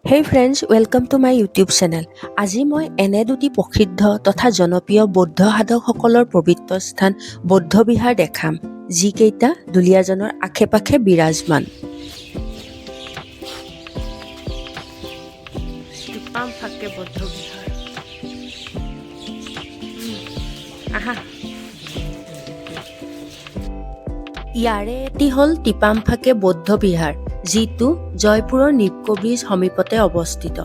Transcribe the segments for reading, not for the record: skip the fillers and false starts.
Hey friends, welcome to my YouTube channel. আজি মই এনে দুটি প্ৰসিদ্ধ তথা জনপ্ৰিয় বৌদ্ধ সাধকসকলৰ পবিত্ৰ স্থান বৌদ্ধ বিহাৰ দেখাম, যিকেইটা দুলীয়াজানৰ আশে-পাশে বিৰাজমান। টিপাম ফাকে বৌদ্ধ বিহাৰ। আহা। ইয়াৰে এটি হ'ল টিপাম ফাকে বৌদ্ধ বিহাৰ, যিটো জয়পুৰৰ নিপকো ব্ৰিজ সমীপতে অৱস্থিত।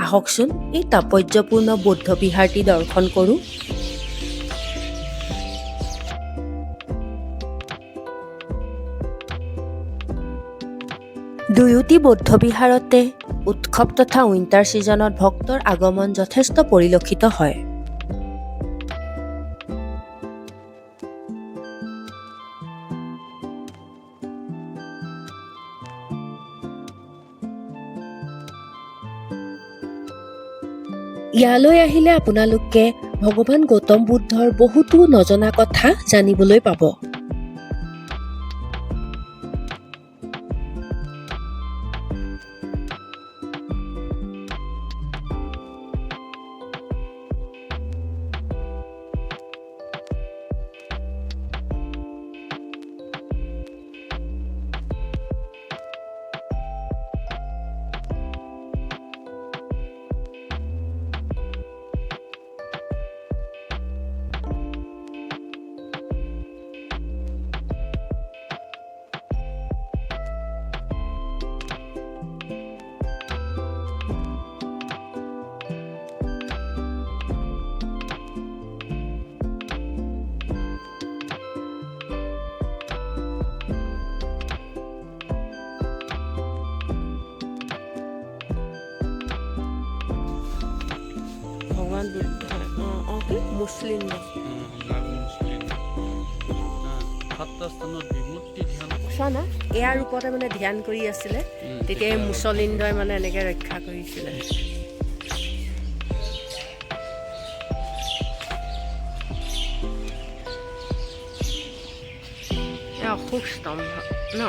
আহকচোন এই তাৎপৰ্যপূৰ্ণ বৌদ্ধ বিহাৰটি দৰ্শন কৰোঁ। দুয়োটি বৌদ্ধ বিহাৰতে উৎসৱ তথা উইণ্টাৰ ছিজনত ভক্তৰ আগমন যথেষ্ট পৰিলক্ষিত হয়। ইয়ালৈ আহিলে আপোনালোকে ভগৱান গৌতম বুদ্ধৰ বহুতো নজনা কথা জানিবলৈ পাব। ভগৱান বুদ্ধ মুছলিম না ইয়াৰ ওপৰতে মানে ধ্যান কৰি আছিলে, তেতিয়া মুছলিন্দই মানে এনেকৈ ৰক্ষা কৰিছিলে। অশোক স্তম্ভ ন।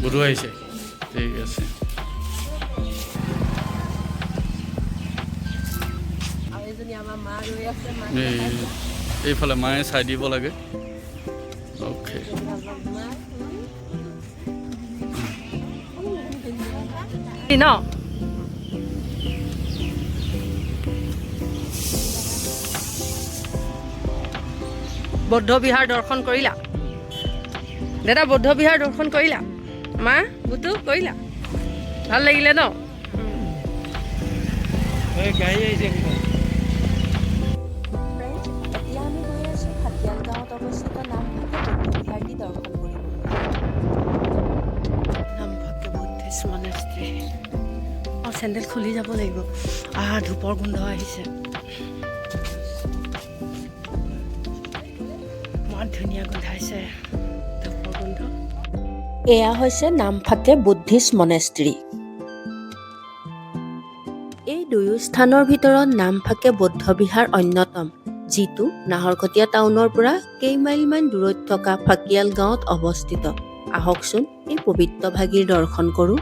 গুৰু আহিছে, ঠিক আছে। এইফালে মায়ে চাই দিব লাগে। অ'কে, ন বৌদ্ধ বিহাৰ দৰ্শন কৰিলা দাদা? বৌদ্ধ বিহাৰ দৰ্শন কৰিলা? মা বুটু কৰিলা? ভাল লাগিলে ন? চেণ্ডেল খুলি যাব লাগিব। ধূপৰ গোন্ধ আহিছে, বৰ ধুনীয়া গোন্ধাইছে ধূপৰ গোন্ধ। এয়া হৈছে নামফাকে বুদ্ধিষ্ট মনেষ্ট্ৰী। এই দুয়ো স্থানৰ ভিতৰত নামফাকে বৌদ্ধ বিহাৰ অন্যতম, যিটো নাহৰকটীয়া টাউনৰ পৰা কেইমাইলমান দূৰৈত থকা ফাকিয়াল গাঁৱত অৱস্থিত। আহকচোন এই পবিত্ৰ ভাগিৰ দৰ্শন কৰোঁ।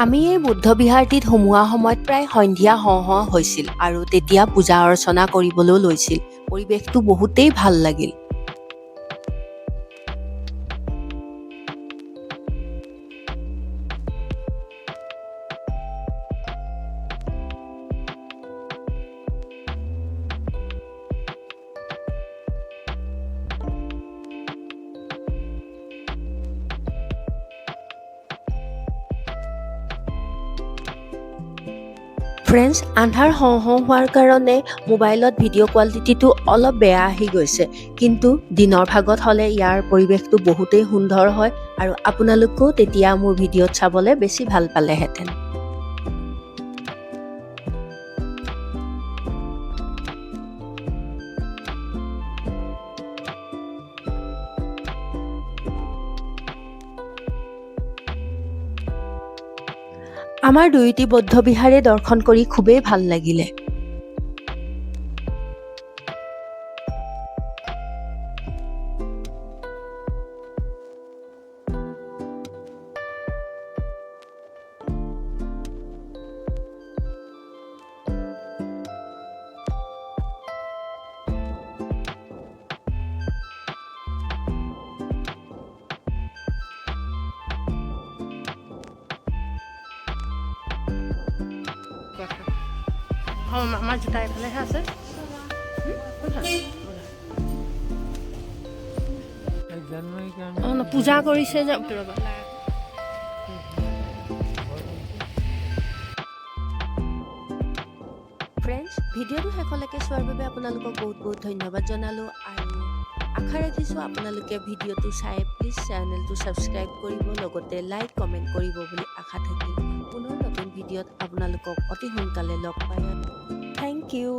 আমি এই বুদ্ধ বিহাৰটিত সোমোৱা সময়ত প্ৰায় সন্ধিয়া হওঁ হওঁ হৈছিল, আৰু তেতিয়া পূজা অৰ্চনা কৰিবলৈ লৈছিল। পৰিৱেশটো বহুতেই ভাল লাগিল। ফ্ৰেণ্ডছ, আন্ধাৰ হওঁ হওঁ হোৱাৰ কাৰণে মোবাইলত ভিডিঅ' কোৱালিটিটো অলপ বেয়া আহি গৈছে, কিন্তু দিনৰ ভাগত হ'লে ইয়াৰ পৰিৱেশটো বহুতেই সুন্দৰ হয় আৰু আপোনালোকেও তেতিয়া মোৰ ভিডিঅ'ত চাবলৈ বেছি ভাল পালেহেঁতেন। আমাৰ দুয়োটি বৌদ্ধ বিহাৰে দৰ্শন কৰি খুবেই ভাল লাগিলে। আমাৰ জোতা এইফালেহে আছে। পূজা কৰিছে যে ৰ'বা। ফ্ৰেণ্ডছ, ভিডিঅ'টো শেষলৈকে চোৱাৰ বাবে আপোনালোকক বহুত বহুত ধন্যবাদ জনালোঁ আৰু আশা ৰাখিছোঁ আপোনালোকে ভিডিঅ'টো চাই প্লিজ চেনেলটো ছাবস্ক্ৰাইব কৰিব, লগতে লাইক কমেণ্ট কৰিব বুলি আশা থাকিল। পুনৰ নতুন ভিডিঅ'ত আপোনালোকক অতি সোনকালে লগ পাই। Thank U.